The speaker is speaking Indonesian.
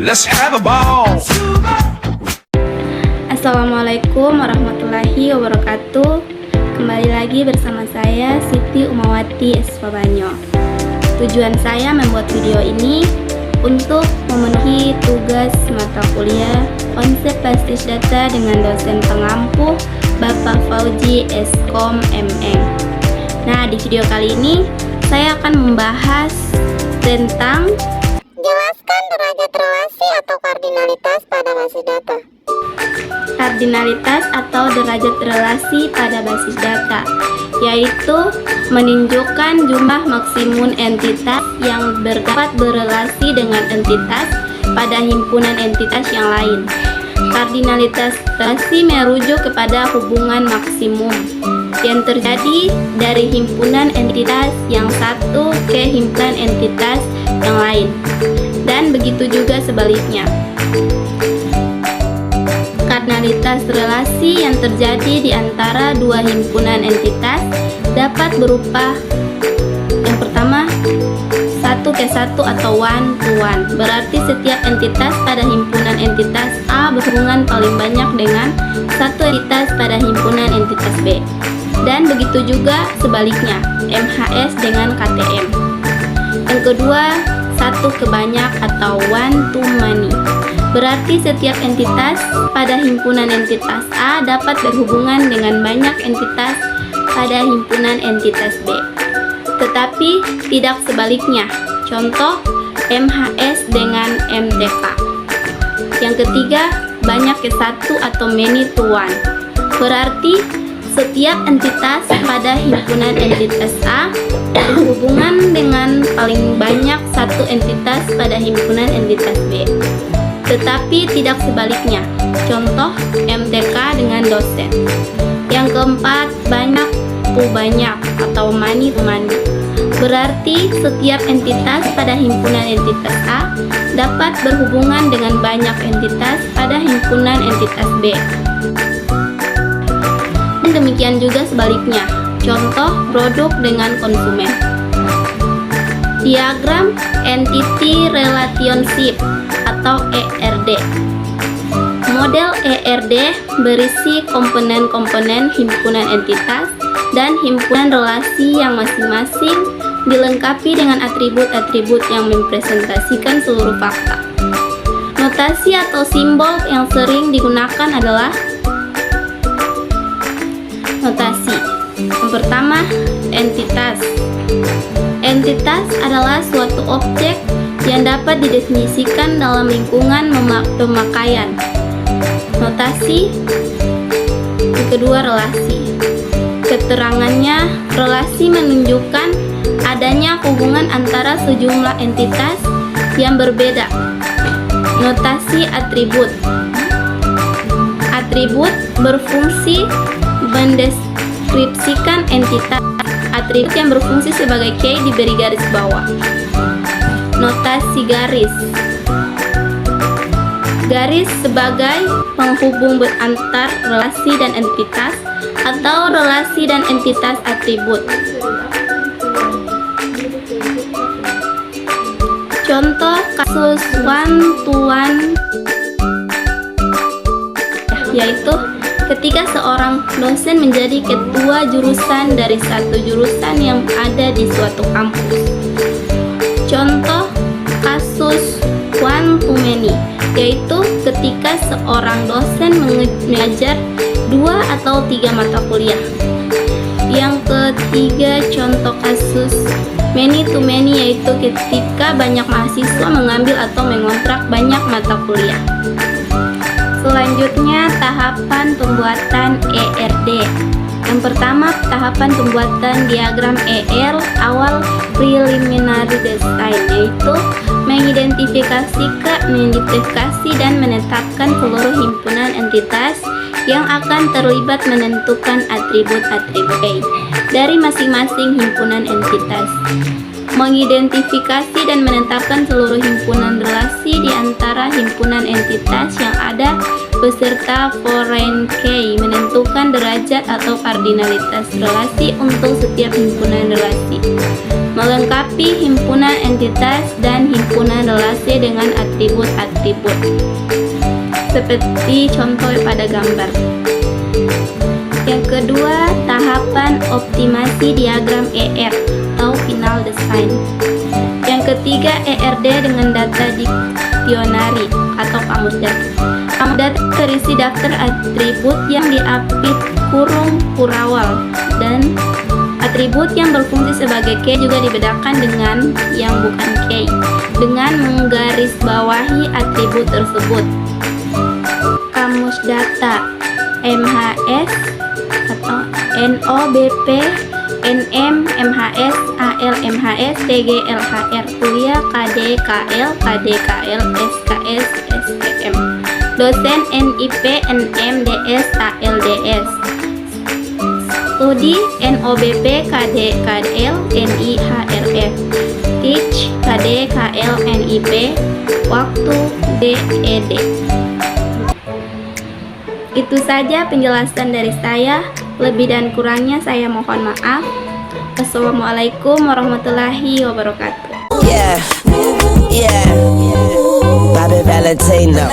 Let's have a ball. Assalamualaikum warahmatullahi wabarakatuh. Kembali lagi bersama saya Siti Umawati Esfabanyo. Tujuan saya membuat video ini untuk memenuhi tugas mata kuliah konsep basis data dengan dosen pengampu Bapak Fauzi Eskom MM. Nah, di video kali ini saya akan membahas tentang jelaskan derajat relasi atau kardinalitas pada basis data. Kardinalitas atau derajat relasi pada basis data, yaitu menunjukkan jumlah maksimum entitas yang dapat berelasi dengan entitas pada himpunan entitas yang lain. Kardinalitas relasi merujuk kepada hubungan maksimum yang terjadi dari himpunan entitas yang satu ke himpunan entitas yang lain, dan begitu juga sebaliknya. Kardinalitas relasi yang terjadi di antara dua himpunan entitas dapat berupa yang pertama 1:1 atau 1:1, berarti setiap entitas pada himpunan entitas A berhubungan paling banyak dengan satu entitas pada himpunan entitas B, dan begitu juga sebaliknya, MHS dengan KTM. Yang kedua, 1:banyak atau 1-to-many, berarti setiap entitas pada himpunan entitas A dapat berhubungan dengan banyak entitas pada himpunan entitas B, tetapi tidak sebaliknya. Contoh, MHS dengan MTK. Yang ketiga, banyak ke satu atau many to one, berarti setiap entitas pada himpunan entitas A berhubungan dengan paling banyak satu entitas pada himpunan entitas B, tetapi tidak sebaliknya. Contoh, MTK dengan dosen. Yang keempat, banyak to banyak atau many to many, berarti setiap entitas pada himpunan entitas A dapat berhubungan dengan banyak entitas pada himpunan entitas B. Dan demikian juga sebaliknya. Contoh, produk dengan konsumen. Diagram Entity Relationship atau ERD. Model ERD berisi komponen-komponen himpunan entitas dan himpunan relasi yang masing-masing dilengkapi dengan atribut-atribut yang mempresentasikan seluruh fakta. Notasi atau simbol yang sering digunakan adalah notasi. Yang pertama, entitas. Entitas adalah suatu objek yang dapat didefinisikan dalam lingkungan pemakaian. Notasi. Yang kedua, relasi. Keterangannya, relasi menunjukkan adanya hubungan antara sejumlah entitas yang berbeda. Notasi atribut. Atribut berfungsi mendeskripsikan entitas. Atribut yang berfungsi sebagai key diberi garis bawah. Notasi garis. Garis sebagai penghubung antar relasi dan entitas atau relasi dan entitas atribut. Contoh kasus one-to-one yaitu ketika seorang dosen menjadi ketua jurusan dari satu jurusan yang ada di suatu kampus. Contoh kasus one-to-many yaitu ketika seorang dosen mengajar 2 atau 3 mata kuliah. Yang ketiga, contoh kasus many-to-many yaitu ketika banyak mahasiswa mengambil atau mengontrak banyak mata kuliah. Selanjutnya, tahapan pembuatan ERD. Yang pertama, tahapan pembuatan diagram ER awal preliminary design, yaitu mengidentifikasi dan menetapkan seluruh himpunan entitas yang akan terlibat menentukan atribut-atribut dari masing-masing himpunan entitas. Mengidentifikasi dan menetapkan seluruh himpunan relasi di antara himpunan entitas yang ada beserta foreign key, menentukan derajat atau kardinalitas relasi untuk setiap himpunan relasi, melengkapi himpunan entitas dan himpunan relasi dengan atribut-atribut seperti contoh pada gambar. Yang kedua, tahapan optimasi diagram ER atau final design. Yang ketiga, ERD dengan data diksionari atau kamus data. Kamus data terisi daftar atribut yang diapit kurung kurawal, dan atribut yang berfungsi sebagai key juga dibedakan dengan yang bukan key dengan menggarisbawahi atribut tersebut. Kamus data MHS atau NOBP, NM, MHS, AL, MHS, TG, LHR, kuliah, KD, KL, KDKL, SKS, STM, dosen NIP, NM, DS, AL, DS, studi NOBP, KD, KL, NI, HRF, teach, KD, KL, NIP, waktu, DED. Itu saja penjelasan dari saya. Lebih dan kurangnya saya mohon maaf. Assalamualaikum warahmatullahi wabarakatuh. Yeah, Bobby Valentino.